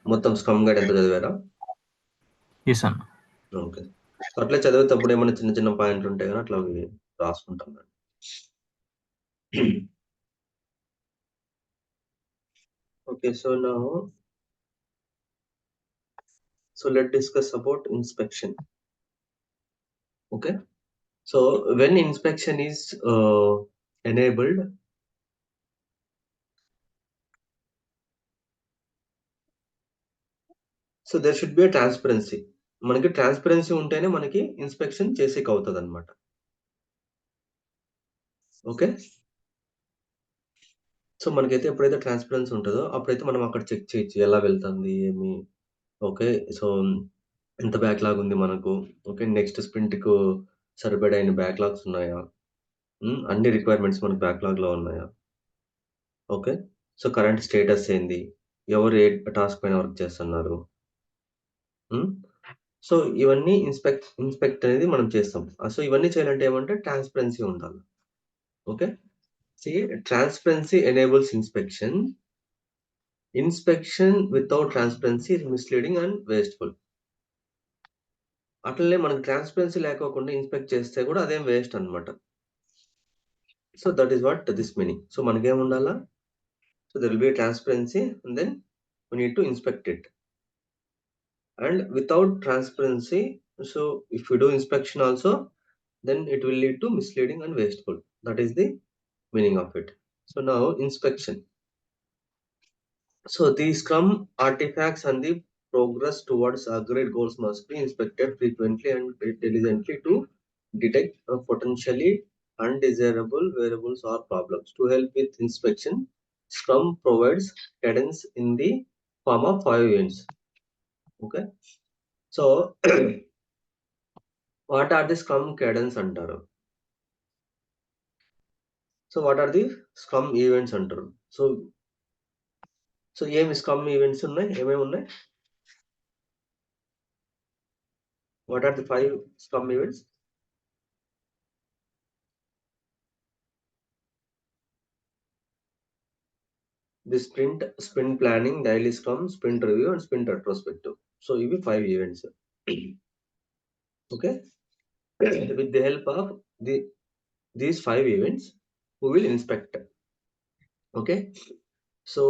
మొత్తం scrum guide ఎంత చదివారా? ఎస్ అన్న. ఓకే. సో అట్లే చదివేటప్పుడు ఏమైనా చిన్న చిన్న పాయింట్లు ఉంటాయి కదా, అట్లా అవి రాసుకుంటాం. Okay, so now, so let's discuss about inspection. Okay, so when inspection is enabled, so there should be a transparency. మనకి ట్రాన్స్పరెన్సీ ఉంటేనే మనకి ఇన్స్పెక్షన్ చేసేకి అవుతుంది అనమాట. ఓకే, సో మనకైతే ఎప్పుడైతే ట్రాన్స్పరెన్సీ ఉంటుందో అప్పుడైతే మనం అక్కడ చెక్ చేయొచ్చు ఎలా వెళ్తుంది ఏమి. ఓకే, సో ఎంత బ్యాక్లాగ్ ఉంది మనకు. ఓకే, నెక్స్ట్ స్ప్రింట్కు సరిపడైన బ్యాక్లాగ్స్ ఉన్నాయా, అన్ని రిక్వైర్మెంట్స్ మనకు బ్యాక్లాగ్లో ఉన్నాయా. ఓకే, సో కరెంట్ స్టేటస్ ఏంది, ఎవరు ఏ టాస్క్ పైన వర్క్ చేస్తున్నారు. సో ఇవన్నీ ఇన్స్పెక్ట్ అనేది మనం చేస్తాం. సో ఇవన్నీ చేయాలంటే ఏమంటే ట్రాన్స్పరెన్సీ ఉండాలి. Okay, see transparency enables inspection. Inspection without transparency is misleading and wasteful. అట్లనే మనకు ట్రాన్స్పరెన్సీ లేకోకుండా ఇన్స్పెక్ట్ చేస్తే కూడా అదేం వేస్ట్ అనమాట. So that is what this meaning. So మనకేం ఉండాలా, so there will be transparency and then we need to inspect it. And without transparency, so if you do inspection also, then it will lead to misleading and wasteful. That is the meaning of it. So now inspection. So the Scrum artifacts and the progress towards agreed goals must be inspected frequently and diligently to detect potentially undesirable variables or problems. To help with inspection, Scrum provides cadence in the form of 5 events. Okay, so what are the Scrum cadence అంటారు. So what are the Scrum events అంటారు. So ఏమి Scrum events ఉన్నాయి, ఏమేమి ఉన్నాయి, what are the 5 Scrum events. The sprint planning, daily Scrum, sprint review and sprint retrospective. So ఇవి 5 events. Okay, with the help of these 5 events we will inspect. Okay, so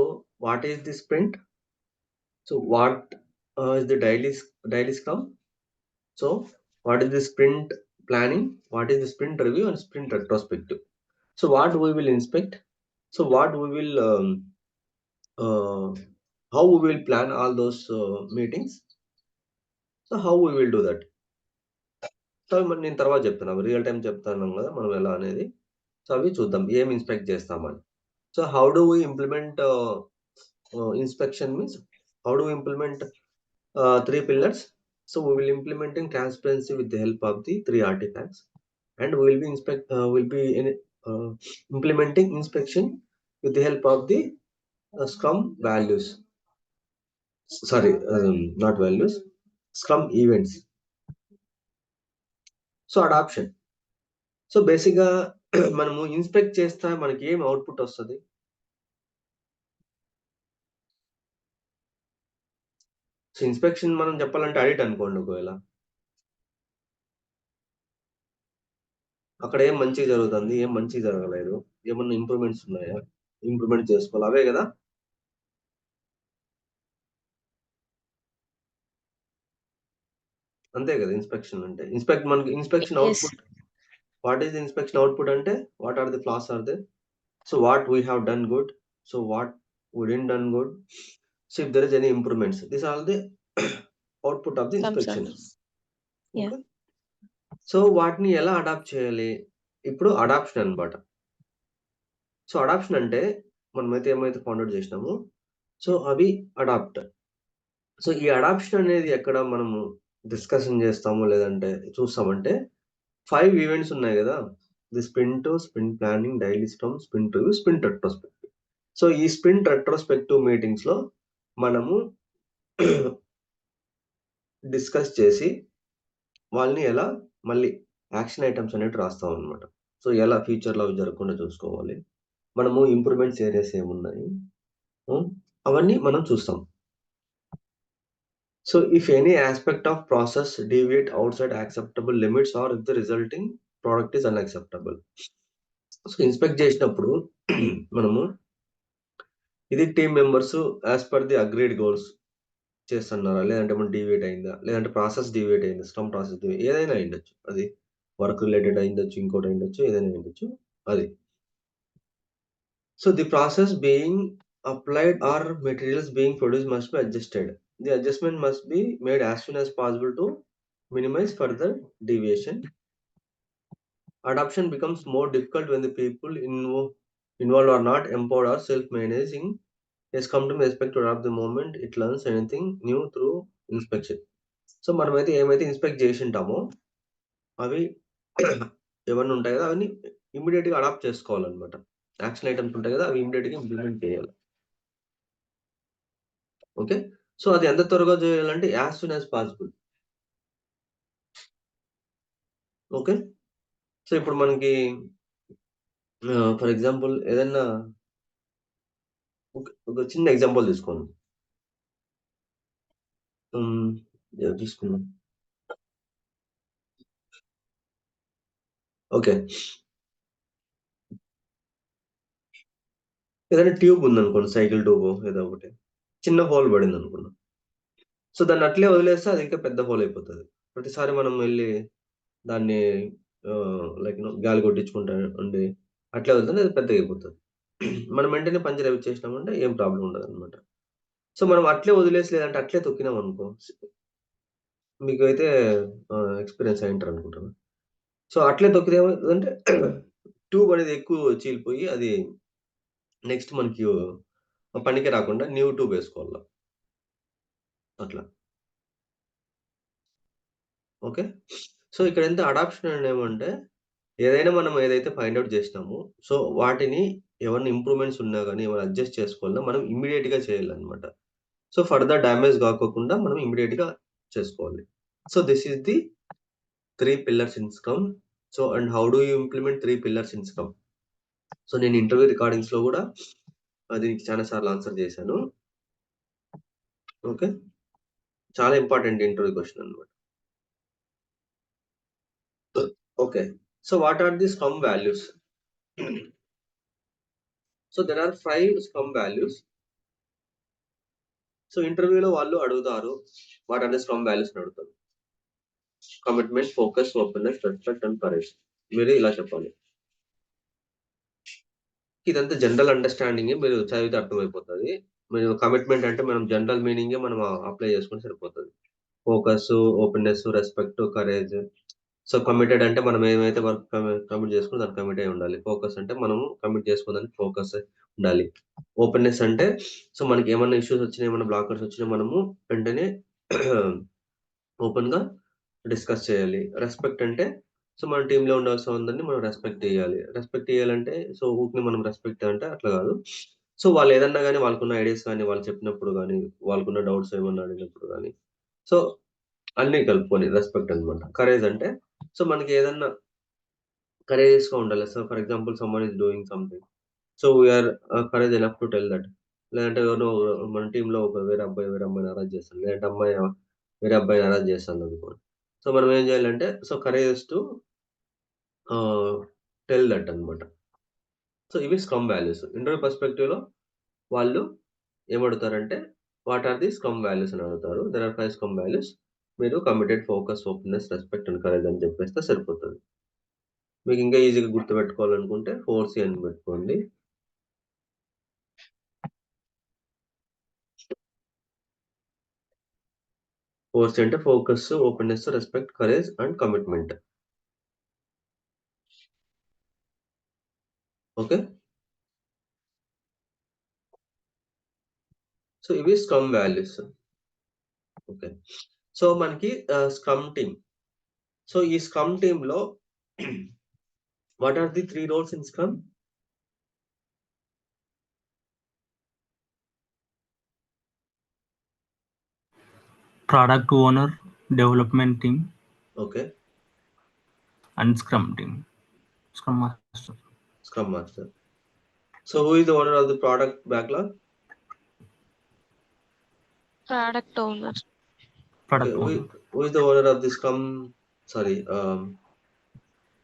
what is the sprint? So what is the daily scrum? So what is the sprint planning, what is the sprint review and sprint retrospective. So what we will inspect, so what we will how we will plan all those meetings. So how we will do that. So నేను తర్వాత చెప్తాను, real time చెప్తాను కదా మనం ఎలా అనేది. So అవి చూద్దాం ఏం ఇన్స్పెక్ట్ చేస్తామని. So how do we implement inspection means, how do implement 3 pillars. So we will implementing transparency with the help of the 3 artifacts, and we will be implementing inspection with the help of the Scrum values. Sorry, not values, Scrum events. So adoption. So బేసిక్గా మనము inspect చేస్తా మనకి ఏం output వస్తుంది. So inspection మనం చెప్పాలంటే audit అనుకోండి. ఒకవేళ అక్కడ ఏం మంచిగా జరుగుతుంది, ఏం మంచిగా జరగలేదు, ఏమన్నా ఇంప్రూవ్మెంట్స్ ఉన్నాయా, ఇంప్రూవ్మెంట్ చేసుకోవాలి, అవే కదా. అంతే కదా ఇన్స్పెక్షన్ అంటే. మనకి inspection output, what is the inspection output అంటే what are the flaws are they, so what we have done good, so what we didn't done good, so if there is any improvements, this are the output of the inspection. Okay, so వాటిని ఎలా adapt చేయాలి, ఇప్పుడు adoption అన్నమాట. So adoption అంటే మనమైతే ఏమైతే found out చేసినామో so అవి adapt. So ఈ అడాప్షన్ అనేది ఎక్కడ మనము డిస్కషన్ చేస్తాము లేదంటే చూస్తామంటే 5 ఈవెంట్స్ ఉన్నాయి కదా, the sprint planning, daily Scrum, sprint review, sprint retrospective. So ఈ స్ప్రింట్ రెట్రోస్పెక్టివ్ మీటింగ్స్ లో మనము డిస్కస్ చేసి వాళ్ళని ఎలా మళ్ళీ యాక్షన్ ఐటమ్స్ అనేవి రాస్తాం అనమాట. సో ఎలా ఫ్యూచర్లో అవి జరగకుండా చూసుకోవాలి, మనము ఇంప్రూవ్మెంట్స్ ఏరియాస్ ఏమున్నాయి, అవన్నీ మనం చూస్తాం. So if any aspect of process deviate outside acceptable limits or if the resulting product is unacceptable. So inspect చేసినప్పుడు మనము ఇది team members as per the agreed goals చేస్తున్నారా, లేదంటే మనం డీవియేట్ అయిందా, లేదంటే ప్రాసెస్ డీవియేట్ అయిందా, స్క్రమ్ ప్రాసెస్ ఏదైనా అయిండొచ్చు. అది వర్క్ రిలేటెడ్ అయిండొచ్చు, ఇంకోటి అయిండొచ్చు, ఏదైనా అయిండొచ్చు అది. So the process being applied or materials being produced must be adjusted. The adjustment must be made as soon as possible to minimize further deviation. Adoption becomes more difficult when the people involved are not empowered or self-managing. Has come to expect to adopt the moment it learns anything new through inspection. So మనమైతే ఏమైతే inspect చేసి ఉంటామో అవి ఏమన్నా ఉంటాయి కదా, అవన్నీ ఇమ్మీడియట్గా అడాప్ట్ చేసుకోవాలన్నమాట. యాక్షన్ ఐటమ్స్ ఉంటాయి కదా, అవి ఇమ్మీడియట్గా ఇంప్లిమెంట్ చేయాలి. ఓకే, సో అది ఎంత త్వరగా చేయాలంటే as soon as possible. Okay, so ఇప్పుడు మనకి ఫర్ ఎగ్జాంపుల్ ఏదన్నా ఒక చిన్న ఎగ్జాంపుల్ తీసుకోండి. తీసుకున్నాం. ఓకే, ఏదైనా ట్యూబ్ ఉందనుకోండి, సైకిల్ ట్యూబ్ ఏదో ఒకటి చిన్న హోల్ పడింది అనుకున్నాం. సో దాన్ని అట్లే వదిలేస్తే అది ఇంకా పెద్ద హోల్ అయిపోతుంది. ప్రతిసారి మనం వెళ్ళి దాన్ని లైక్ గాలి కొట్టించుకుంటా ఉండి అట్లే వదిలితే అది పెద్దగా అయిపోతుంది. మనం వెంటనే పంచర్ అవి చేసినామంటే ఏం ప్రాబ్లం ఉండదు అనమాట. సో మనం అట్లే వదిలేసి లేదంటే అట్లే తొక్కినాం అనుకో, మీకు అయితే ఎక్స్పీరియన్స్ అయి ఉంటారు అనుకుంటాను. సో అట్లే తొక్కితే ఏమవుతుందంటే ట్యూబ్ అనేది ఎక్కువ చీలిపోయి అది నెక్స్ట్ మనకి పనికి రాకుండా న్యూ ట్యూబ్ వేసుకోవాలి అట్లా. ఓకే, సో ఇక్కడ ఎంత అడాప్షన్ అని ఏమంటే ఏదైనా మనం ఏదైతే ఫైండ్ అవుట్ చేసినామో సో వాటిని ఏమన్నా ఇంప్రూవ్మెంట్స్ ఉన్నా కానీ ఏమైనా అడ్జస్ట్ చేసుకోవాలన్నా మనం ఇమ్మీడియట్గా చేయాలన్నమాట. సో ఫర్దర్ డ్యామేజ్ కాకోకుండా మనం ఇమ్మీడియట్గా చేసుకోవాలి. So this is the 3 pillars in Scrum. So and how do you implement 3 pillars in Scrum? So నేను ఇంటర్వ్యూ రికార్డింగ్స్లో కూడా దీనికి చాలా సార్లు ఆన్సర్ చేశాను. ఓకే, చాలా ఇంపార్టెంట్ ఇంటర్వ్యూ క్వశ్చన్ అనమాట. Okay, so what are the scrum values? So there are 5 scrum values. So ఇంటర్వ్యూలో వాళ్ళు అడుగుతారు what are the scrum values అని అడుగుతారు. Commitment, focus, openness, respect and courage. మీరు ఇలా చెప్పాలి. ఇదంతా జనరల్ అండర్స్టాండింగ్, మీరు చదివితే అర్థమైపోతుంది. మీరు కమిట్మెంట్ అంటే మనం జనరల్ మీనింగే మనం అప్లై చేసుకుంటే సరిపోతుంది. Focus, openness, respect, courage. So committed అంటే మనం ఏమైతే వర్క్ కమిట్ చేసుకుని దానికి కమిట్ అయి ఉండాలి. ఫోకస్ అంటే మనము కమిట్ చేసుకోవడానికి ఫోకస్ ఉండాలి. ఓపెన్నెస్ అంటే సో మనకి ఏమన్నా ఇష్యూస్ వచ్చినా, ఏమన్నా బ్లాకర్స్ వచ్చినా మనము వెంటనే ఓపెన్గా డిస్కస్ చేయాలి. రెస్పెక్ట్ అంటే సో మన టీంలో ఉండాల్సిన అందరినీ మనం రెస్పెక్ట్ చేయాలి. రెస్పెక్ట్ చేయాలంటే సో ఊరిని మనం రెస్పెక్ట్ అంటే అట్లా కాదు. సో వాళ్ళు ఏదన్నా కానీ వాళ్ళకున్న ఐడియాస్ కానీ వాళ్ళు చెప్పినప్పుడు కానీ వాళ్ళకున్న డౌట్స్ ఏమన్నా అడిగినప్పుడు కానీ సో అన్నీ కలుపుకొని రెస్పెక్ట్ అనమాట. కరేజ్ అంటే సో మనకి ఏదన్నా కరేజియస్‌గా ఉండాలి. So for example someone is doing something. So we are courage enough to tell that. లేదంటే ఎవరినో మన టీమ్‌లో ఒక వేరే అమ్మాయిని అరెస్ట్ చేస్తాడు. లేదంటే అమ్మాయి వేరే అబ్బాయిని అరెస్ట్ చేస్తాదనుకోండి. సో మనం ఏం చేయాలంటే so courageous to tell that అనమాట. సో ఇవి స్క్రమ్ వాల్యూస్. ఇంటర్వ్యూ పర్స్పెక్టివ్‌లో వాళ్ళు ఏమడుగుతారంటే what are the scrum values అని అడుగుతారు. There are 5 scrum values. మీరు committed, focus, openness, respect and courage అని చెప్పేస్తే సరిపోతది. మీకు ఇంకా ఈజీగా గుర్తుపెట్టుకోవాలనుకుంటే 4C అని పెట్టుకోండి. ఫోర్స్ అంటే focus, openness, respect, courage and commitment. Okay, so ఇవి స్క్రమ్ వాల్యూస్. ఓకే, సో మనకి స్క్రమ్ టీమ్. సో ఈ స్క్రమ్ టీమ్‌లో what are the 3 roles in scrum? Product owner, development team, ఓకే, and Scrum team. Scrum Master. Scrum master. So who is the owner of the product backlog? Product owner. Product who owner. who is the owner of this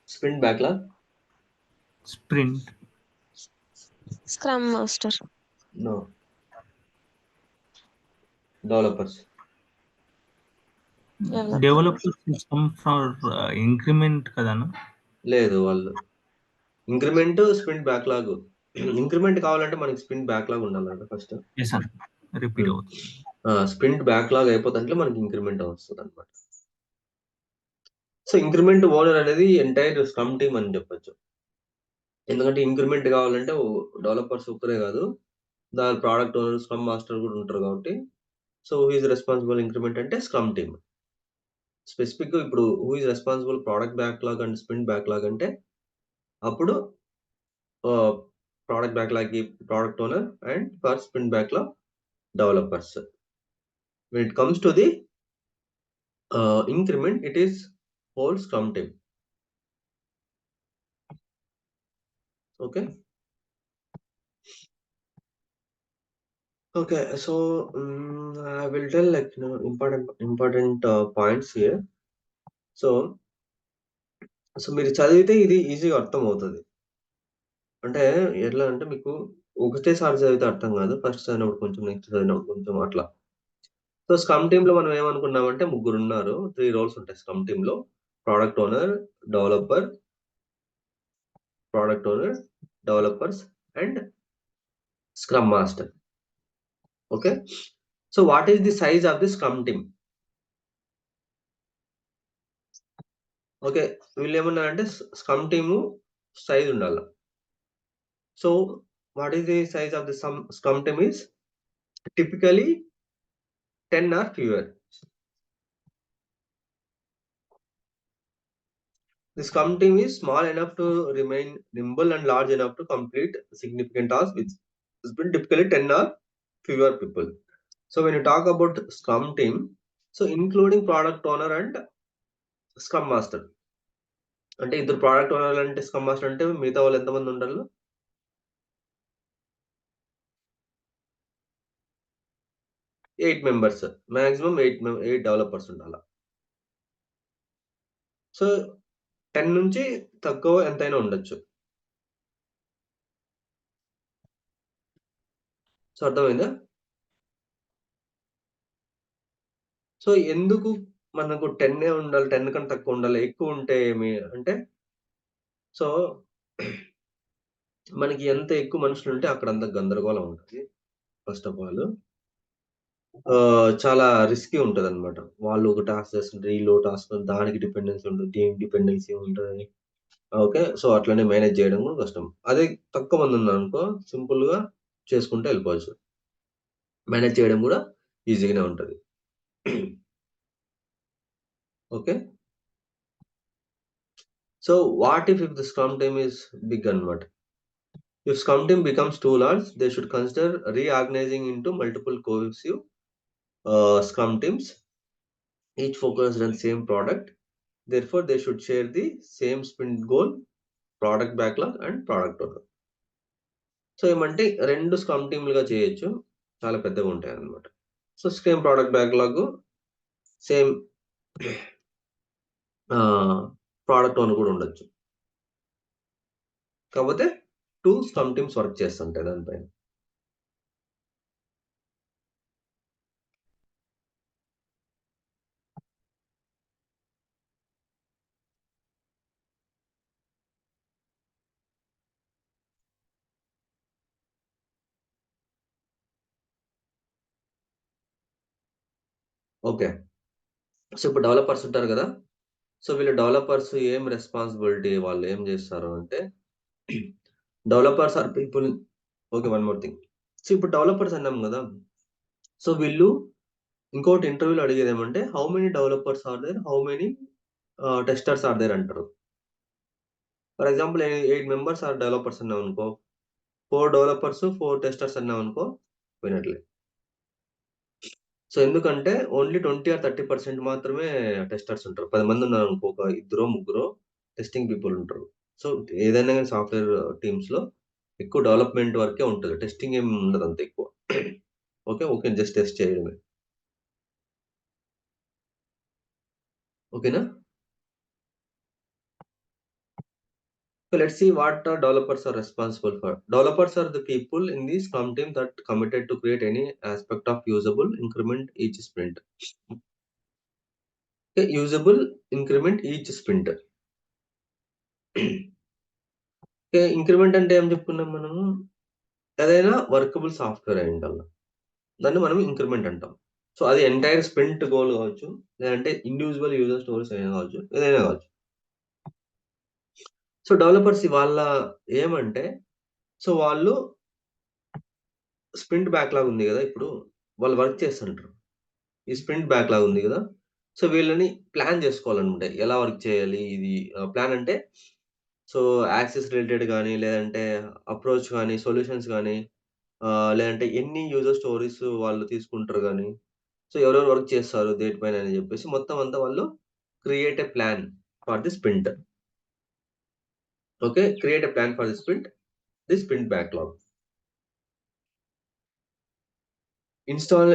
sprint backlog? Sprint. Scrum Master. No, developers. Developers system for increment కదనా? లేదు, వాళ్ళు increment sprint backlog. Increment కావాలంటే మనకి sprint backlog ఉండాలంట first. Yes అన్న, repeat అవుతుంది. Sprint backlog అయిపోతుంటే మనకి increment వస్తుంది అనమాట. సో ఇంక్రిమెంట్ ఓనర్ అనేది ఎంటైర్ స్క్రమ్ టీమ్ అని చెప్పొచ్చు. ఎందుకంటే ఇంక్రిమెంట్ కావాలంటే డెవలపర్స్ ఒక్కరే కాదు, దాని ప్రోడక్ట్ ఓనర్, స్క్రమ్ మాస్టర్ కూడా ఉంటారు కాబట్టి. So who is responsible increment అంటే స్క్రమ్ టీమ్. స్పెసిఫిక్ ఇప్పుడు who is responsible product backlog and sprint backlog అంటే అప్పుడు product backlog product owner and for sprint backlog developers. When it comes to the increment, it is whole scrum team. Okay. So I will tell important points here. So మీరు చదివితే ఇది ఈజీగా అర్థం అవుతుంది. అంటే ఎట్లా అంటే మీకు ఒకటేసారి చదివితే అర్థం కాదు. ఫస్ట్ చదివినప్పుడు కొంచెం, నెక్స్ట్ చదివినప్పుడు కొంచెం అట్లా. సో స్క్రమ్ టీమ్ లో మనం ఏమనుకున్నామంటే 3 ఉన్నారు. 3 రోల్స్ ఉంటాయి స్క్రమ్ టీమ్ లో: product owner, developers and scrum master. Okay. So what is the size of the scrum team? Okay, వీళ్ళు ఏమన్నారంటే స్క్రమ్ టీము సైజ్ ఉండాలి. So what is the size of the scrum team is typically 10 or fewer. The scrum team is small enough to remain nimble and large enough to complete significant tasks with typically 10 or fewer people. So when you talk about scrum team, so including product owner and scrum master, అంటే ఇద్దరు product owner అంటే scrum master అంటే మిగతా వాళ్ళు ఎంతమంది ఉండాలి? 8 members, maximum 8 developers ఉండాలి. So 10 నుంచి తక్కువ ఎంతైనా ఉండొచ్చు. సో అర్థమైందా? సో ఎందుకు మనకు 10 ఉండాలి, 10 కన్నా తక్కువ ఉండాలి, ఎక్కువ ఉంటే ఏమి అంటే, సో మనకి ఎంత ఎక్కువ మనుషులు ఉంటే అక్కడ అంత గందరగోళం ఉంటుంది. ఫస్ట్ ఆఫ్ ఆల్ చాలా రిస్కీ ఉంటది అనమాట. వాళ్ళు ఒక టాస్క్ చేస్తుంటారు, వీళ్ళు టాస్క్, దానికి డిపెండెన్సీ ఉంటుంది, దీనికి డిపెండెన్సీ ఉంటుంది. ఓకే. సో అట్లనే మేనేజ్ చేయడం కూడా కష్టం. అదే తక్కువ మంది ఉన్నారనుకో సింపుల్ గా చేసుకుంటూ వెళ్ళిపోవచ్చు. మేనేజ్ చేయడం కూడా ఈజీగానే ఉంటది. Okay. So what if the scrum team is big అన్నమాట. If scrum team becomes too large, they should consider reorganizing into multiple cohesive scrum teams, each focused on same product. Therefore, they should share the same sprint goal, product backlog and product owner. So ఏమంటే 2 scrum టీమ్లుగా చేయొచ్చు, చాలా పెద్దగా ఉంటాయి అన్నమాట. So same product backlog, same product owner కూడా ఉండొచ్చు. కాకపోతే 2 scrum teams work చేస్తుంటాయి దానిపైన. ఓకే. సో ఇప్పుడు డెవలపర్స్ ఉంటారు కదా. సో వీళ్ళు డెవలపర్స్ ఏం రెస్పాన్సిబిలిటీ, వాళ్ళు ఏం చేస్తారు అంటే, developers are people. Okay, one more thing. So ఇప్పుడు డెవలపర్స్ అన్నాం కదా. సో వీళ్ళు ఇంకోటి ఇంటర్వ్యూలో అడిగేది ఏమంటే, how many developers are there, how many testers are there అంటారు. For example 8 members are developers అన్నాం అనుకో, 4 డెవలపర్స్ 4 టెస్టర్స్ అన్నాం అనుకో, వినట్లే. సో ఎందుకంటే ఓన్లీ 20 or 30% మాత్రమే టెస్టర్స్ ఉంటారు. 10 మంది ఉన్నారు అనుకో, ఒక ఇద్దరో ముగ్గురో టెస్టింగ్ పీపుల్ ఉంటారు. సో ఏదైనా కానీ సాఫ్ట్వేర్ టీమ్స్ లో ఎక్కువ డెవలప్మెంట్ వరకే ఉంటుంది, టెస్టింగ్ ఏమి ఉండదు అంత ఎక్కువ. ఓకే, జస్ట్ టెస్ట్ చేయడమే. ఓకేనా? So let's see what developers are responsible for. Developers are the people in the Scrum team that committed to create any aspect of usable increment each sprint. Okay, usable increment each sprint. Okay, increment అంటే ఏం చెప్పుకున్నాం మనము? ఏదైనా workable software అయి ఉండాలి. దాన్ని మనం increment అంటాం. సో అది ఎంటైర్ స్ప్రింట్ గోల్ కావచ్చు, లేదంటే ఇండివిజువల్ యూజర్ స్టోరీస్ అయినా కావచ్చు, ఏదైనా కావచ్చు. సో డెవలపర్స్ వాళ్ళ ఏమంటే, సో వాళ్ళు స్ప్రింట్ బ్యాక్‌లాగ్ ఉంది గదా! ఇప్పుడు వాళ్ళు వర్క్ చేస్తుంటారు. ఈ స్ప్రింట్ బ్యాక్‌లాగ్ ఉంది గదా! సో వీళ్ళని ప్లాన్ జేసుకోవాలనమాట. ఎలా వర్క్ చేయాలి? ఇది ప్లాన్ అంటే సో యాక్సెస్ రిలేటెడ్ గానీ, లేదంటే అప్రోచ్ గానీ, సొల్యూషన్స్ గానీ, లేదంటే ఎన్ని యూజర్ స్టోరీస్ వాళ్ళు తీసుకుంటారు గానీ, సో ఎవరెవరు వర్క్ చేస్తారు దేనిపైన అని జెప్పేసి మొత్తం అంతా వాళ్ళు create a plan for the sprint. Okay. Create a plan for the sprint backlog. Install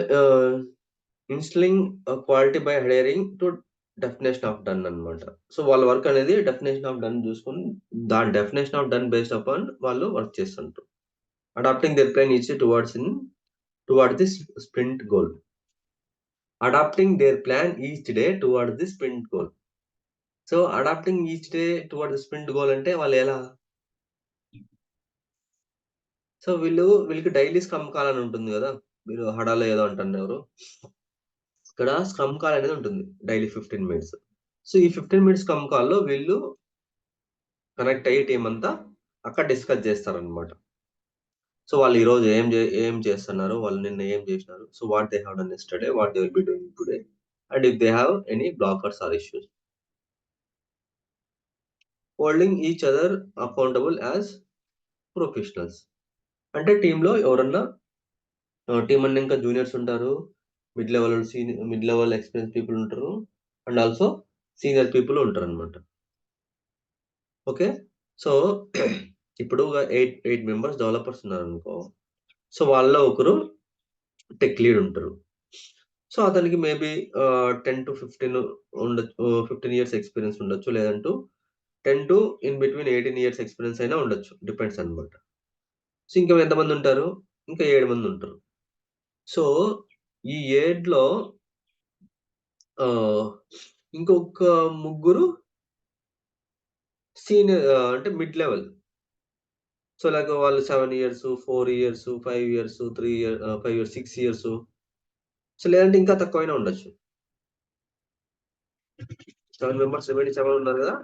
installing quality by adhering to definition of done అన్నమాట. సో వాళ్ళ వర్క్ అనేది డెఫినిషన్ ఆఫ్ డన్ జూసుకొని, దాని definition of done based upon వాళ్ళు work చేస్తుంటారు. Adapting their plan each toward the sprint goal. Adapting their plan each day toward the sprint goal. So adapting each day toward the sprint goal అంటే వాళ్ళు ఎలా? So వీళ్ళకి daily scrum call అని ఉంటుంది గదా! మీరు హడాలో ఏదో అంటున్నారు. ఇక్కడ స్క్రమ్ కాల్ అనేది ఉంటుంది. Daily 15 minutes. సో ఈ 15 మినిట్స్ స్క్రమ్ కాల్‌లో వీళ్ళు కనెక్ట్ అయ్యి టీమ్ అంతా అక్కడ డిస్కస్ చేస్తారనమాట. సో వాళ్ళు ఈరోజు ఏం చేస్తున్నారు? వాళ్ళు నిన్న ఏం చేసినారు? So what they have done yesterday, what they will be doing today and if they have any blockers or issues. Holding each other accountable as professionals. అంటే టీమ్‌లో ఎవరన్నా టీమ్ అన్నాక జూనియర్స్ ఉంటారు. మిడ్ లెవెల్ ఎక్స్‌పీరియన్స్ పీపుల్ ఉంటారు. And also senior people ఉంటారనమాట. Okay. So ఇప్పుడు 8 members developers ఉన్నారనుకో. So వాళ్ళలో ఒకరు టెక్ లీడ్ ఉంటారు. సో అతనికి మేబీ 10-15 ఉండొచ్చు. 15 ఇయర్స్ ఎక్స్‌పీరియన్స్ ఉండొచ్చు. లేదంటూ 10 to in between 18 years experience అయినా ఉండొచ్చు. డిపెండ్స్ అన్నమాట. సో ఇంకా ఎంతమంది ఉంటారు? ఇంకా 7 మంది ఉంటారు. సో ఈ 7లో ఆహ్, ఇంకొక ముగ్గురు సీనియర్ అంటే మిడ్ లెవెల్. సో లైక్ వాళ్ళు 7 years, 4 years, 5 years, 5 years, 6 years. So లేదంటే ఇంకా తక్కువైనా ఉండొచ్చు. 7 మెంబర్స్ రిమైనింగ్ 7 ఉన్నారు గదా!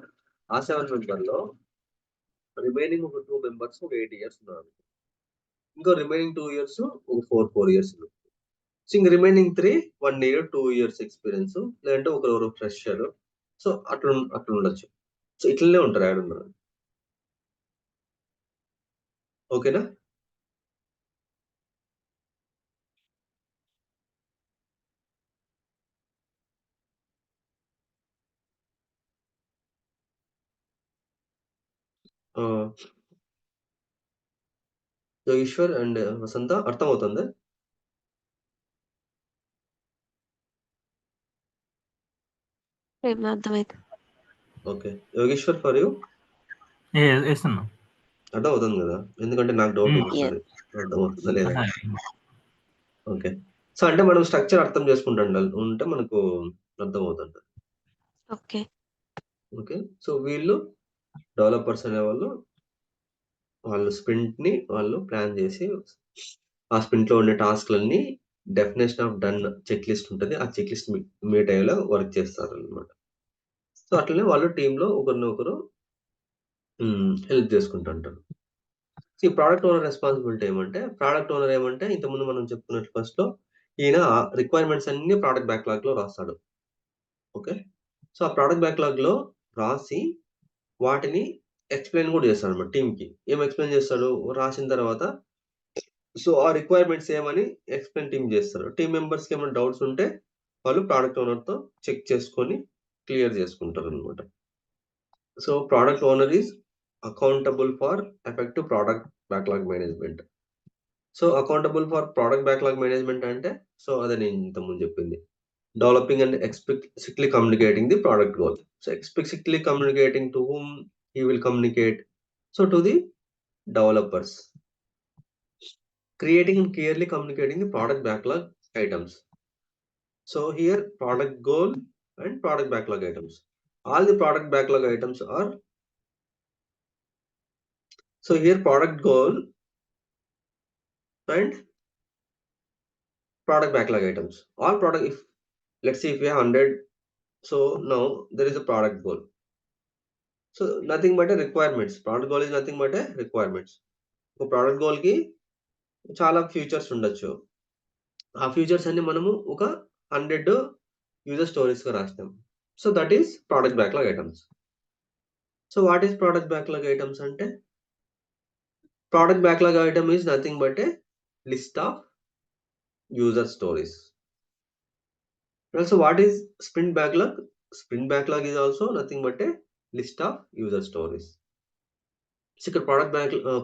ఆ 7 మెంబర్‌లో రిమైనింగ్ ఒక 2 మెంబర్స్ ఒక 8 ఇయర్స్ ఉన్నారు. ఇంకో రిమైనింగ్ 2 ఇయర్స్ ఒక 4 ఇయర్స్. సో ఇంక రిమైనింగ్ 3 1 ఇయర్, 2 ఇయర్స్ ఎక్స్‌పీరియన్స్ లేదంటే ఒకరెవరో ఫ్రెషర్. సో అట్లుండొచ్చు. సో ఇట్లనే ఉంటారు యాడున్నారు. ఓకేనా? ఆహ్, యోగేశ్వర్ అండ్ వసంత అర్థమవుతుందా? అర్థమైంది. Okay. Yogeshwar for you? Yes అన్న. అర్థమవుతుంది గదా! ఎందుకంటే నాకు డౌట్ ఒక్కొక్కసారి. అర్థమవుతుందా లేదా? ఓకే. సో అంటే మనం స్ట్రక్చర్ అర్థం ఉంటే మనకు అర్థమవుతుంటది. ఓకే. ఓకే. సో వీళ్ళు డెవలపర్స్ అనేవాళ్ళు వాళ్ళు స్ప్రింట్‌ని వాళ్ళు ప్లాన్ జేసి, ఆ స్ప్రింట్‌లో ఉండే టాస్క్‌లన్నీ definition of done check list ఉంటది. ఆ చెక్ లిస్ట్ మీట్ అయ్యేలా వర్క్ చేస్తారనమాట. సో అట్లనే వాళ్ళు టీమ్‌లో ఒకరినొకరు హెల్ప్ జేసుకుంటుంటారు. సో ఈ product owner responsibility product owner ఇంతకుముందు మనం చెప్పుకున్నట్టు ఫస్ట్‌లో ఈయన రిక్వైర్మెంట్స్ అన్నీ ప్రొడక్ట్ బ్యాక్‌లాగ్‌లో రాస్తాడు. ఓకే. సో ఆ ప్రొడక్ట్ బ్యాక్‌లాగ్‌లో రాసి వాటిని ఎక్స్‌ప్లెయిన్ గూడా చేస్తాడన్నమాట టీమ్‌కి. ఏం ఎక్స్‌ప్లెయిన్ చేస్తాడు? రాసిన తర్వాత సో ఆ రిక్వైర్మెంట్స్ ఏమని టీమ్ జేస్తారు. టీమ్ మెంబర్స్‌కి ఏమైనా డౌట్స్ ఉంటే వాళ్ళు ప్రొడక్ట్ ఓనర్‌తో చెక్ చేసుకొని క్లియర్ చేసుకుంటారనమాట. So product owner is accountable for effective product backlog management. So accountable for product backlog management అంటే సో అదే నేను ఇంతకుముందు చెప్పింది. developing and explicitly communicating the product goal. So explicitly communicating to whom he will communicate. So to the developers. Creating and clearly communicating the product backlog items. So here product goal and product backlog items. All the product backlog items are, so here product goal and product backlog items. All product, if let's say if we have 100, so now there is a product goal. So nothing but a requirements. Product goal is nothing but a requirements. ఒక product గోల్కి చాలా futures ఉండొచ్చు. ఆ futures అన్ని మనము ఒక 100 user స్టోరీస్గా రాస్తాం. So that is product backlog items. So what is product backlog items అంటే, product backlog item is nothing but a list of user stories. Also, what is sprint backlog? Sprint backlog is also nothing but a list of user stories. So ఇక్కడ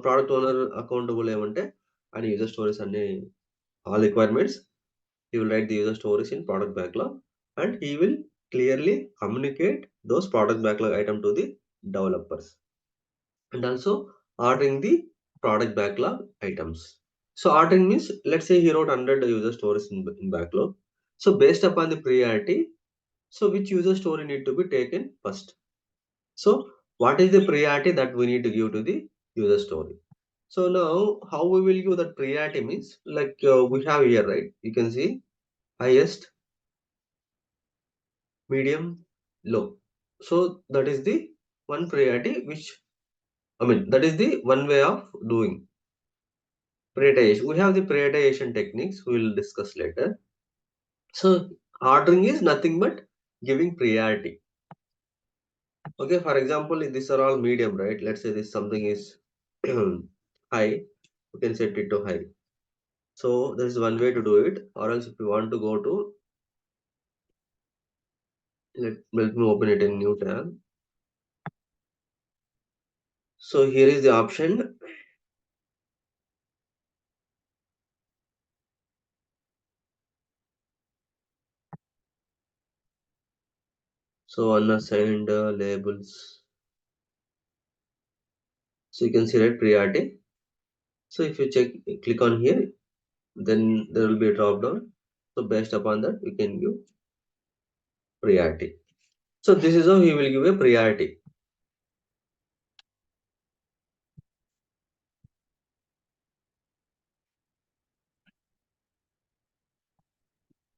product owner accountable ఏమంటే and user stories అన్ని all requirements. He will write the user stories in product backlog and he will clearly communicate those product backlog item to the developers, and also ordering the product backlog items. So ordering means, let's say he wrote 100 user stories in backlog. So based upon the priority, so which user story need to be taken first? So what is the priority that we need to give to the user story? So now how we will give that priority means, like we have here, right? You can see highest, medium, low. So that is the one priority which, that is the one way of doing prioritization. We have the prioritization techniques we will discuss later. So ordering is nothing but giving priority. Okay, for example, if these are all medium, right? Let's say this something is high, you can set it to high. So there is one way to do it, or else if you want to go to, let me open it in new tab. So here is the option. So unassigned labels. So you can see right priority. So if you click on here, then there will be a drop down. So based upon that, you can give priority. So this is how he will give a priority.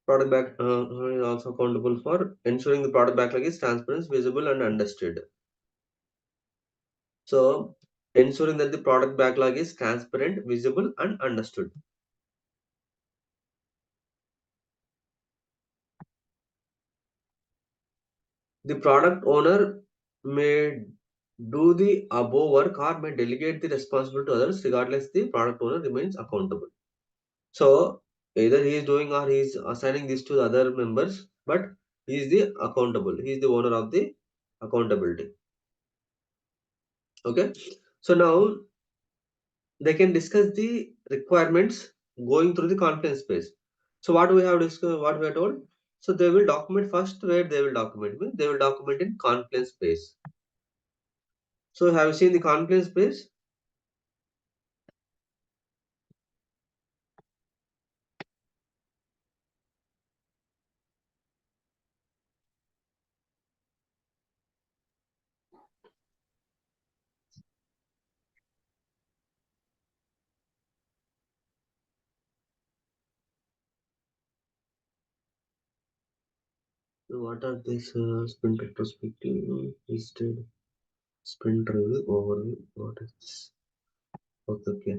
Product back is also accountable for ensuring the product backlog is transparent, visible, and understood. So ensuring that the product backlog is transparent, visible, and understood. The product owner may do the above work or may delegate the responsibility to others, regardless the product owner remains accountable. So either he is doing or he is assigning this to the other members, but he is the accountable. He is the owner of the accountability. Okay. So now they can discuss the requirements going through the confidence space. So what we have discussed, what we are told, so they will document first. Where they will document means they will document in confidence space. So have you seen the confidence space? So what are these sprint retrospective, listed, sprint review, overview? What is this? Okay.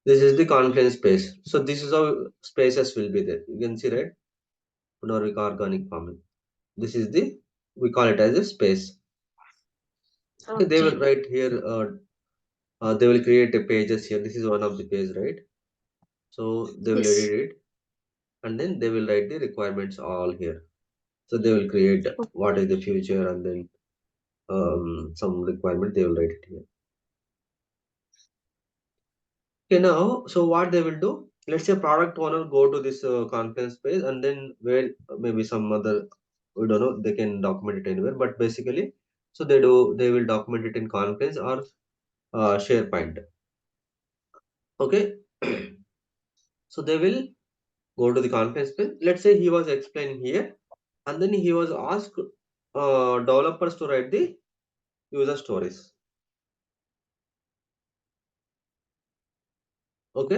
This is the confidence space. So this is how spaces will be there. You can see, right? Punorvika organic farming. This is the, we call it as a space. Okay. They will write here. They will create a pages here. This is one of the page, right? So they will edit it, and then they will write the requirements all here. So they will create what is the future, and then some requirement they will write it here. Okay, now, so what they will do? Let's say product owner go to this conference page, and then where maybe some other, we don't know, they can document it anywhere. But basically, so they will document it in Confluence or SharePoint. Okay, so they will go to the Confluence page. Let's say he was explaining here, and then he was asked developers to write the user stories. Okay.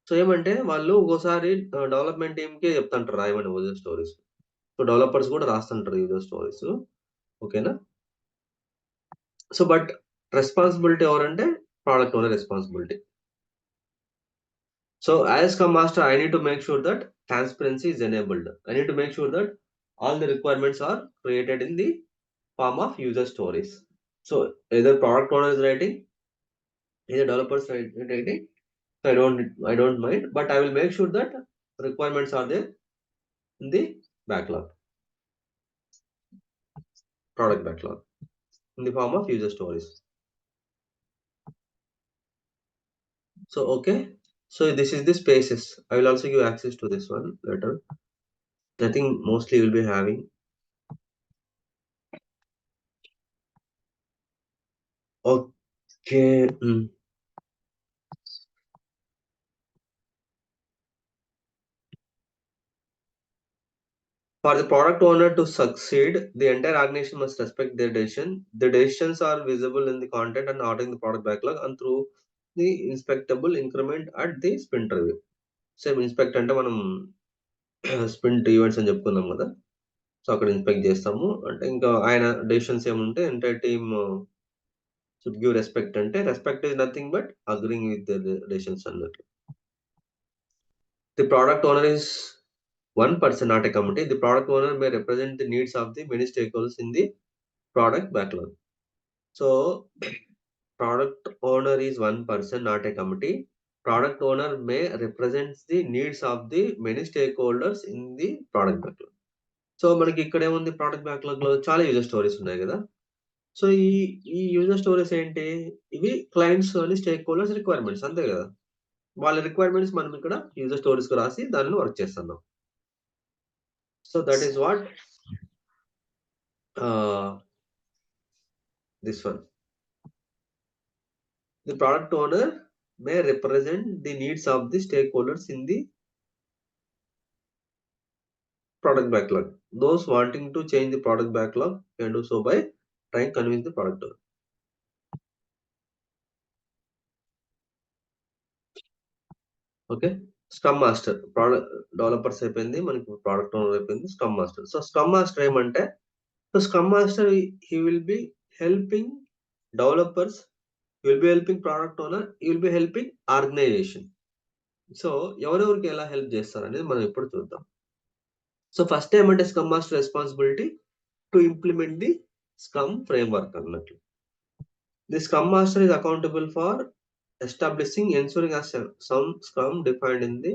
So, ఏమంటే వాళ్ళు ఒక్కోసారి development టీమ్‌కే చెప్తుంటారు రాయమని user stories. So, developers కూడా రాస్తుంటారు user stories. ఓకేనా? So, but responsibility ఎవరంటే product owner responsibility. So, as Scrum Master, I need to make sure that transparency is enabled. I need to make sure that all the requirements are created in the form of user stories. So, either product owner is writing, either developers writing. So, I don't mind, but I will make sure that requirements are there in the backlog, product backlog, in the form of user stories. So, okay. So, this is the spaces. I will also give access to this one later. I think mostly you will be having. Okay. For the product owner to succeed, the entire organization must respect their decision. The decisions are visible in the content and ordering the product backlog and through the inspectable increment at the sprint review. Same inspect అంటే మనం sprint events అని చెప్పుకున్నాం కదా. So, అక్కడ inspect చేస్తాము. అంటే ఇంకా ఆయన డెసిషన్స్ ఏముంటే entire team should give respect. అంటే respect is nothing but agreeing with the decisions అన్నట్టు. The product owner is one person, not a committee. The product owner may represent the needs of the many stakeholders in the product backlog. So, product owner is one person, not a committee. Product owner may represent the needs of the many stakeholders in the product backlog. So, మనకి ఇక్కడేముంది product బ్యాక్‌లాగ్‌లో చాలా user stories ఉన్నాయి గదా! So, ఈ user stories ఏంటి? ఇవి clients అని stake holders requirements అంతే గదా! వాళ్ళ రిక్వైర్మెంట్స్ మనం ఇక్కడ యూజర్ స్టోరీస్‌కి రాసి దానిలో వర్క్ చేస్తున్నాం. So, that is what this one. The product owner may represent the needs of the stakeholders in the product backlog. Those wanting to change the product backlog can do so by trying to convince the product owner. Okay. Scrum master developers అయిపోయింది. మనకి product owner అయిపోయింది. Scrum master. So, scrum master ఏమంటే, so, scrum master he will be helping developers, he will be helping product owner, he will be helping organization. So, ఎవరెవరికి ఎలా help చేస్తారనేది మనం ఇప్పుడు చూద్దాం. సో, ఫస్ట్ ఏమంటే scrum master responsibility to implement the scrum framework అన్నట్లు. The scrum master is accountable for establishing, ensuring as some scrum defined in the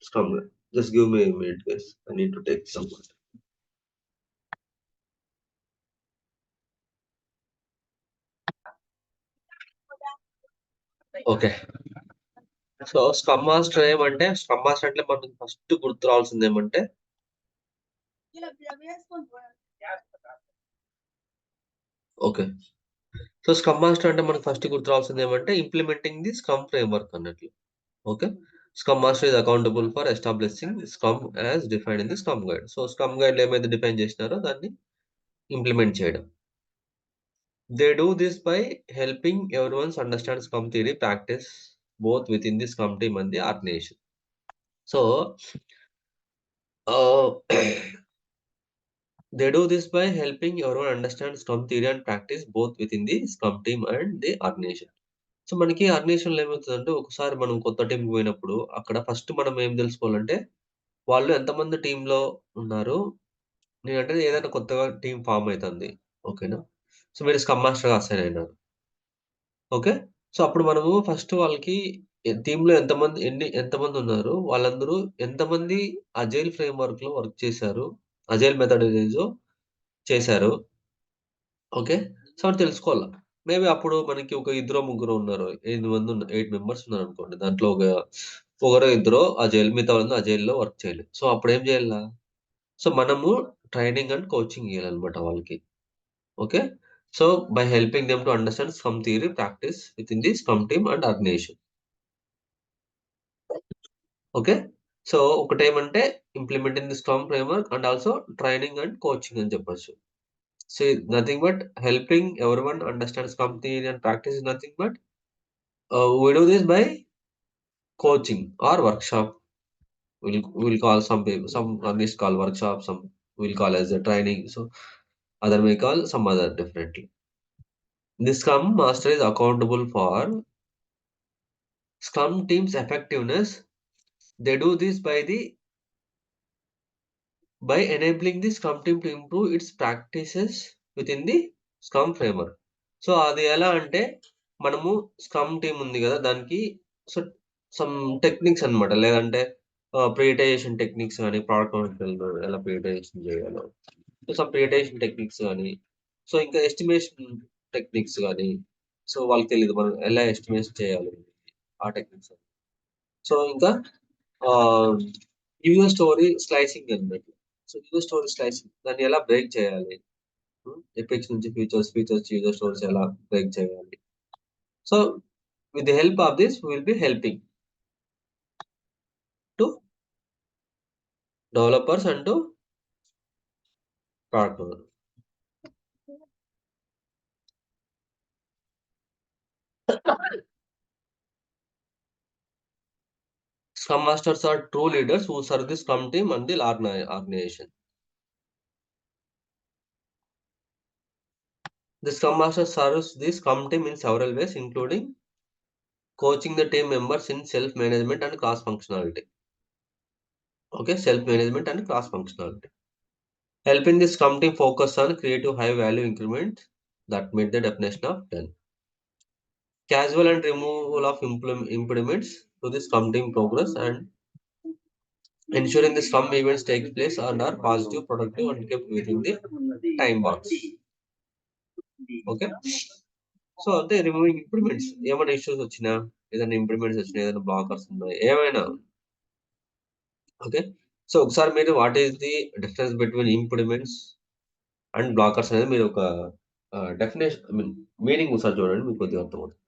scrum. Just give me a minute, guys. I need to take some water. Okay. So, scrum master ఏమంటే, scrum master అంటే మనకు first గుర్తు రావాల్సింది ఏమంటే okay. So, scrum master అంటే మనకు first గుర్తు రావాల్సింది ఏమంటే ఇంప్లిమెంటింగ్ ది స్క్రమ్ ఫ్రేమ్‌వర్క్ అన్నట్లు. Okay. Scrum master is accountable for establishing scrum as defined in the scrum guide. So, scrum గైడ్‌లో ఏమైతే డిఫైన్ చేసినారో దాన్ని ఇంప్లిమెంట్ చేయడం. They do this by helping everyone understand Scrum theory practice both within the Scrum team and the organization. So, they do this by helping everyone understand Scrum theory and practice both within the Scrum team and the organization. So, మనకి ఆర్గనైజేషన్‌లో ఏమవుతదంటే, ఒకసారి మనం కొత్త టీమ్‌కి పోయినప్పుడు, అక్కడ first మనం ఏం తెలుసుకోవాలంటే, వాళ్ళు ఎంతమంది టీమ్‌లో ఉన్నారు. నేనంటే ఏదైనా కొత్తగా టీమ్ ఫార్మ్ అయితంది. ఓకేనా? సో, మీరు స్క్రమ్ మాస్టర్‌గా అసైన్ అయినారు. ఓకే. సో, అప్పుడు మనము ఫస్ట్ వాళ్ళకి టీమ్‌లో ఎంతమందున్నారు? వాళ్ళందరూ ఎంతమంది అజైల్ ఫ్రేమ్‌వర్క్‌లో వర్క్ చేశారు? అజైల్ మెథడాలజీలో చేశారు. ఓకే. సో, అది తెలుసుకోవాల. మేబీ అప్పుడు మనకి ఒక ఇద్దరో ముగ్గురో ఉన్నారు. 8 మెంబర్స్ ఉన్నారనుకోండి. దాంట్లో ఒకరో ఇద్దరో మిగతా వాళ్ళందరూ ఆ జైల్‌లో వర్క్ చేయాలి. సో, అప్పుడేం చేయాల? సో, మనము ట్రైనింగ్ అండ్ కోచింగ్ ఇయ్యాలనమాట వాళ్ళకి. Okay. So, by helping them to understand some theory, practice within the scrum team and organization. Okay. So, ఒకటేమంటే implementing the scrum framework and also training and coaching అని చెప్పొచ్చు. So, nothing but helping everyone understand scrum theory and practice is nothing but we do this by coaching or workshop. We'll call some people, some companies call workshop, some we'll call as a training. So other may call some other differently. The Scrum Master is accountable for Scrum team's effectiveness. They do this by enabling the Scrum team to improve its practices within the Scrum framework. So అది ఎలా అంటే మనము scrum team ఉంది కదా! దానికి so some techniques అన్నమాట. లేదంటే ప్రియటైజేషన్ techniques గాని, ప్రోడక్ట్ ఓనర్‌లు ఎలా ప్రియటైజేషన్ చేయాలో, సో సమ్ ప్రియటైజేషన్ టెక్నిక్స్ గాని, సో ఇంకా ఎస్టిమేషన్ టెక్నిక్స్ గాని, సో వాళ్ళకి తెలీదు మనం ఎలా ఎస్టిమేట్ చేయాలి ఆ టెక్నిక్స్. సో ఇంకా ఆహ్, యూజర్ స్టోరీ స్లైసింగ్ అన్నట్టు. సో యూజర్ స్టోరీ స్లైసింగ్ దాన్ని ఎలా బ్రేక్ చేయాలి? ఎపిక్స్ నుంచి ఫీచర్స్, ఫీచర్స్ యూజర్ స్టోరీస్ ఎలా బ్రేక్ చేయాలి? So with the help of this, we will be helping to developers and to product owner. Scrum Masters are true leaders who serve the Scrum team and the organization. The Scrum Master serves the Scrum team in several ways, including coaching the team members in self-management and cross-functionality. Okay, self-management and cross-functionality. Helping the Scrum team focus on creative high-value increments that meet the definition of done. Casual and removal of impediments to the Scrum team progress and ensuring the Scrum events take place and are positive, productive, and kept within the time box. Okay. So అంటే removing improvements ఏమైనా issues వచ్చినా, ఏదైనా improvements వచ్చినా, ఏదైనా blockers ఉన్నాయి, ఏమైనా. Okay. So ఒకసారి మీరు what is the difference between improvements and blockers అనేది మీరు ఒక డెఫినేషన్ ఐ మీన్ మీనింగ్ ఒకసారి చూడండి, మీకు కొద్దిగా అర్థమవుతుంది.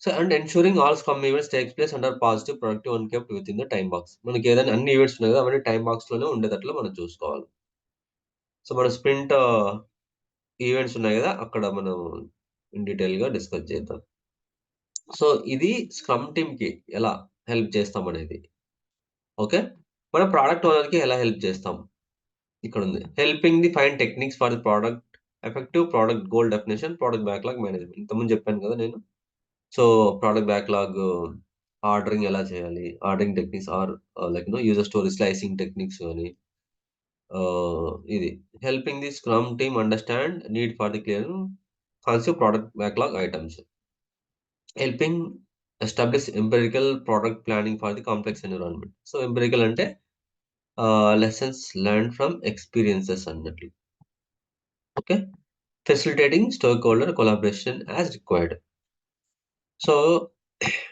So and ensuring all scrum events takes place under positive, productive and kept with in the time box. మనకి ఏదైనా అన్ని ఈవెంట్స్ ఉన్నాయి కదా, అవన్నీ టైమ్ బాక్స్ లోనే ఉండేటట్లు మనం చూసుకోవాలి. సో మన స్ప్రింట్ ఈవెంట్స్ ఉన్నాయి కదా, అక్కడ మనం ఇన్ డీటెయిల్‌గా డిస్కస్ చేద్దాం. సో ఇది స్క్రమ్ టీమ్‌కి ఎలా హెల్ప్ చేస్తాం అనేది. ఓకే. మన ప్రొడక్ట్ ఓనర్‌కి ఎలా హెల్ప్ చేస్తాం? ఇక్కడుంది. Helping the find techniques for the product effective product goal definition, product backlog management. ఇంతకుముందు చెప్పాను కదా నేను. సో ప్రొడక్ట్ బ్యాక్‌లాగ్ ఆర్డరింగ్ ఎలా చేయాలి? Ordering techniques are like user story slicing techniques గాని, ఇది helping the scrum team understand need for the clear concept product backlog items. Helping establish empirical product planning for the complex environment. So empirical అంటే lessons learned from experiences అన్నట్లు. Okay. Facilitating stakeholder collaboration as required. So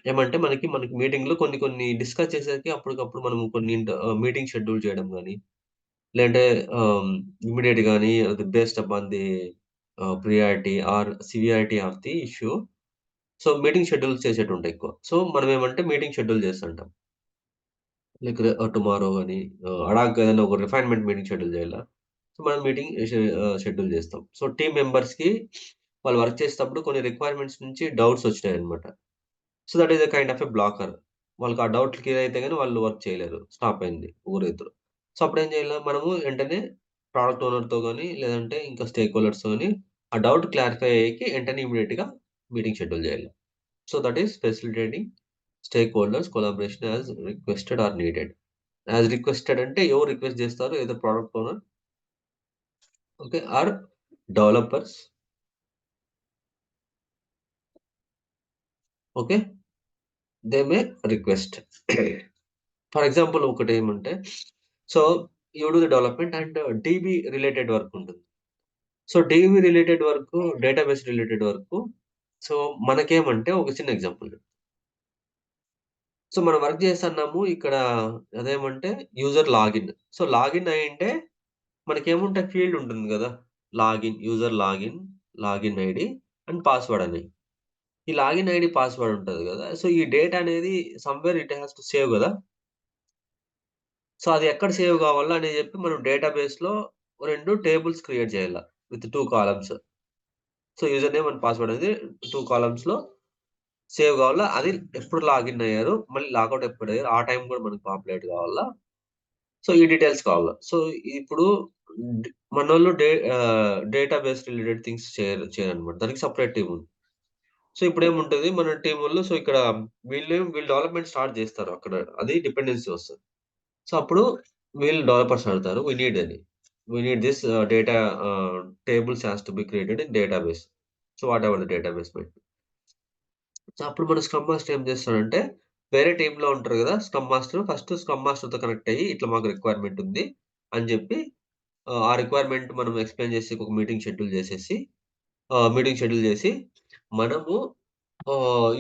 ఏమంటే మనకి మీటింగ్‌లో కొన్ని కొన్ని discuss చేసేకి అప్పటికప్పుడు మనం కొన్ని మీటింగ్ షెడ్యూల్ చేయడం గాని, లేదంటే ఇమ్మీడియేట్ గాని based upon the priority or severity of the issue. So meeting schedule చేసేటుంటాయి ఎక్కువ. సో మనమేమంటే మీటింగ్ షెడ్యూల్ చేస్తుంటాం. లైక్ టుమారో గాని అడాగ్ ఏదైనా ఒక రిఫైన్‌మెంట్ మీటింగ్ షెడ్యూల్ చేయాలా. సో మనం మీటింగ్ షెడ్యూల్ చేస్తాం. సో టీమ్ మెంబర్స్‌కి వాళ్ళు వర్క్ చేసేటప్పుడు కొన్ని రిక్వైర్మెంట్స్ నుంచి డౌట్స్ వచ్చినాయన్నమాట. So that is a kind of a blocker. వాళ్ళకి ఆ డౌట్లు క్లియర్ అయితే గాని వాళ్ళు వర్క్ చేయలేరు. స్టాప్ అయింది ఊరిద్దరు. సో అప్పుడేం చేయాలి మనము వెంటనే ప్రొడక్ట్ ఓనర్‌తో గాని, లేదంటే ఇంకా స్టేక్ హోల్డర్స్‌తో గాని ఆ డౌట్ క్లారిఫై అయ్యేకి వెంటనే ఇమ్మీడియేట్‌గా మీటింగ్ షెడ్యూల్ చేయాలి. So that is facilitating stakeholders collaboration as requested or needed. As requested అంటే ఎవరు రిక్వెస్ట్ చేస్తారు? ఏదో product owner, okay, or developers. Okay. They may request. For example ఒకటేమంటే so you do the development and DB related work ఉంటుంది. So DB related work, database related work. So మనకేమంటే ఒక చిన్న example. So మనం work చేస్తన్నాము ఇక్కడ అదేమంటే user login. So login అయ్యుంటే మనకేముంటాయి field ఉంటుంది గదా! Login, user login, login ID and password అని. ఈ లాగిన్ ఐడీ, పాస్వర్డ్ ఉంటది గదా! సో ఈ డేటా అనేది somewhere it has to save గదా! సో అది ఎక్కడ సేవ్ కావాలా అని చెప్పి మనం డేటాబేస్‌లో 2 టేబుల్స్ క్రియేట్ చేయాల with 2 columns. So user name and password అనేది 2 కాలమ్స్‌లో సేవ్ కావాలా. అది ఎప్పుడు లాగిన్ అయ్యారు, మళ్ళీ లాగౌట్ ఎప్పుడయ్యారు, ఆ టైం కూడా మనకు పాపులేట్ కావాలా. సో ఈ డీటెయిల్స్ కావాలా. సో ఇప్పుడు డ్ మనోళ్ళు డేటాబేస్ రిలేటెడ్ థింగ్స్ చేయరనమాట. దానికి సెపరేట్ టీమ్ ఉంది. సో ఇప్పుడేముంటది మన టీమోళ్ళు, సో ఇక్కడ వీళ్ళు డెవలప్‌మెంట్ స్టార్ట్ చేస్తారు అక్కడ. అది డిపెండెన్సీ వస్తది. సో అప్పుడు వీళ్ళు డెవలపర్స్ అడుగుతారు. We need this data tables has to be created in database. So whatever the database might be. So అప్పుడు మన స్క్రమ్ మాస్టర్ ఏం చేస్తాడంటే, వేరే టీమ్‌లో ఉంటారు గదా! స్క్రమ్ మాస్టర్ ఫస్ట్ స్క్రమ్ మాస్టర్‌తో కనెక్ట్ అయ్యి, ఇట్లా మాకు రిక్వైర్మెంట్ ఉంది అని జెప్పి, ఆ రిక్వైర్మెంట్ మనం ఎక్స్‌ప్లెయిన్ చేసి ఒక మీటింగ్ షెడ్యూల్ చేసేసి, మీటింగ్ షెడ్యూల్ చేసి, మనము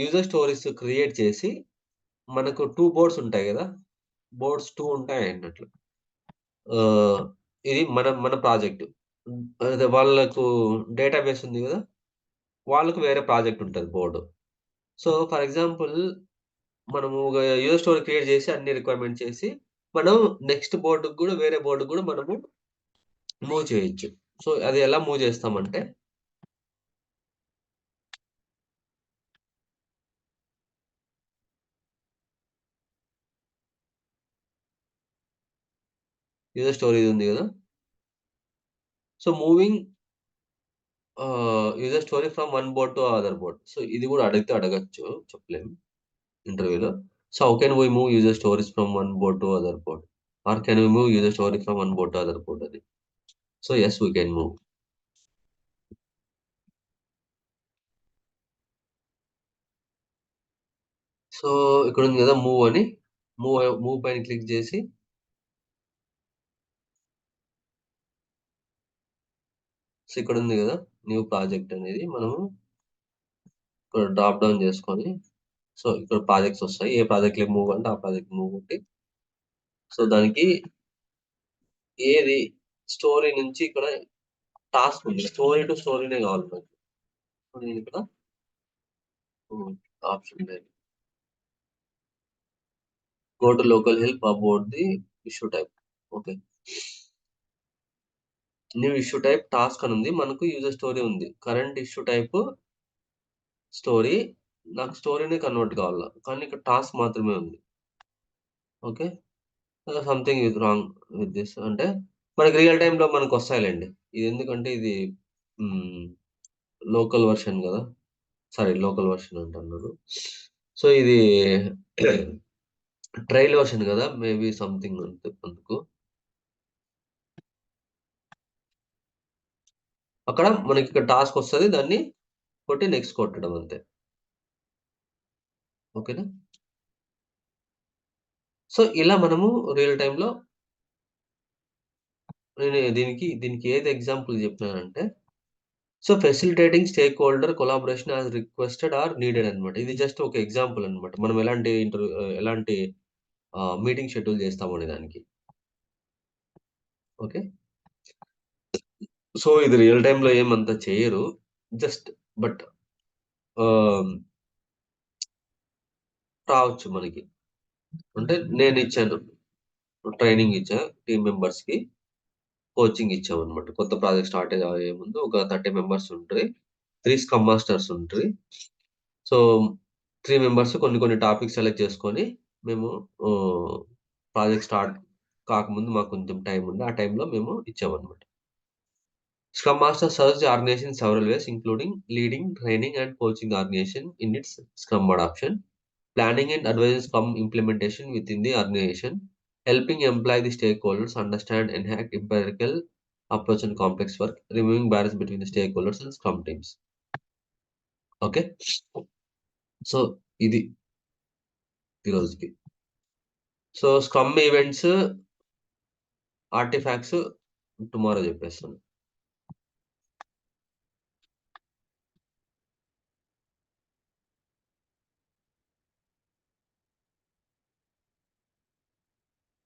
యూజర్ స్టోరీస్ క్రియేట్ చేసి, మనకు 2 బోర్డ్స్ ఉంటాయి గదా! బోర్డ్స్ 2 ఉంటాయన్నట్లు. ఆహ్, ఇది మన ప్రాజెక్ట్. అదే వాళ్ళకు డేటాబేస్ ఉంది గదా! వాళ్ళకి వేరే ప్రాజెక్ట్ ఉంటది బోర్డ్. సో, ఫర్ ఎగ్జాంపుల్ మనము ఒక యూజర్ స్టోరీ క్రియేట్ చేసి అన్ని రిక్వైర్మెంట్ చేసి, మనం నెక్స్ట్ బోర్డ్‌కి గూడా వేరే బోర్డ్‌కి గూడా మనము మూవ్ చేయొచ్చు. సో, అది ఎలా మూవ్ చేస్తామంటే యూజర్ స్టోరీ ఇది ఉంది గదా! So, moving user story from one board to other board. So, ఇది గూడా అడిగితే అడగొచ్చు. చెప్పలేం ఇంటర్వ్యూలో. సో, how can we move user stories from one board to other board? Or can we move user story from one board to other board అని. So, yes we can move. So, ఇక్కడుంది గదా! మూవ్ అని. Move పైన click జేసి, so, ఇక్కడుంది గదా! New project అనేది మనము ఇక్కడ డ్రాప్ డౌన్ జేసుకొని, సో, ఇక్కడ ప్రాజెక్ట్స్ ఒస్తాయి. ఏ ప్రాజెక్ట్‌లోకి మూవ్ అంటే ఆ ప్రాజెక్ట్‌కి మూవ్ కొట్టి, సో, దానికి ఏది స్టోరీ నుంచి ఇక్కడ టాస్క్ ఉంది. స్టోరీ టు స్టోరీనే గావాలి నాకు. సో, నేనిక్కడ హ్మ్. ఆప్షన్ లేదు. Go to local help about the issue type. Okay. New issue type task అని ఉంది. మనకు యూజర్ స్టోరీ ఉంది. Current issue type story. నాకు స్టోరీనే కన్వర్ట్ కావాల. కానీ ఇక్కడ టాస్క్ మాత్రమే ఉంది. Okay. Something is wrong with this అంటే మనకి రియల్ టైమ్‌లో మనకొస్తాయిలెండి. ఇది ఎందుకంటే ఇది హ్మ్. లోకల్ వెర్షన్ గదా! సారీ లోకల్ వెర్షన్ అంటున్నాను. సో, ఇది ట్రయల్ వెర్షన్ గదా! మేబీ సంథింగ్ అందుకు. అక్కడ మనకిక్కడ టాస్క్ వస్తది. దాన్ని కొట్టి నెక్స్ట్ కొట్టడం అంతే. ఓకేనా? సో, ఇలా మనము రియల్ టైమ్‌లో నేను దీనికి ఏది ఎగ్జాంపుల్ జెప్పినానంటే, so, facilitating stakeholder collaboration as requested or needed అన్నమాట. ఇది జస్ట్ ఒక ఎగ్జాంపుల్ అన్నమాట. మనం ఎలాంటి మీటింగ్ షెడ్యూల్ చేస్తామనే దానికి. ఓకే. సో, ఇది రియల్ టైమ్‌లో ఏమంత చేయరు. జస్ట్ బట్ ఆహ్, రావచ్చు మనకి. అంటే నేనిచ్చాను. ట్రైనింగ్ ఇచ్చా టీమ్ మెంబర్స్‌కి. కోచింగ్ ఇచ్చామన్నమాట. కొత్త ప్రాజెక్ట్ స్టార్ట్ అయ్యే ముందు ఒక 30 మెంబర్స్ ఉంట్రి. 3 స్క్రమ్ మాస్టర్స్ ఉంట్రి. సో, 3 మెంబర్స్ కొన్ని కొన్ని టాపిక్స్ సెలెక్ట్ చేసుకొని మేము ఆహ్, ప్రాజెక్ట్ స్టార్ట్ కాకముందు మాకు కొంచెం టైమ్ ఉంది. ఆ టైంలో మేము ఇచ్చామన్నమాట. Scrum Master serves the organization in several ways, including leading, training, and coaching the organization in its Scrum adoption, planning and advising Scrum implementation within the organization, helping employ the stakeholders understand and enact empirical approach and complex work, removing barriers between the stakeholders and Scrum teams. Okay. So, ఇది ఈ రోజుకి. So, scrum events artefacts tomorrow చెప్పేస్తాను.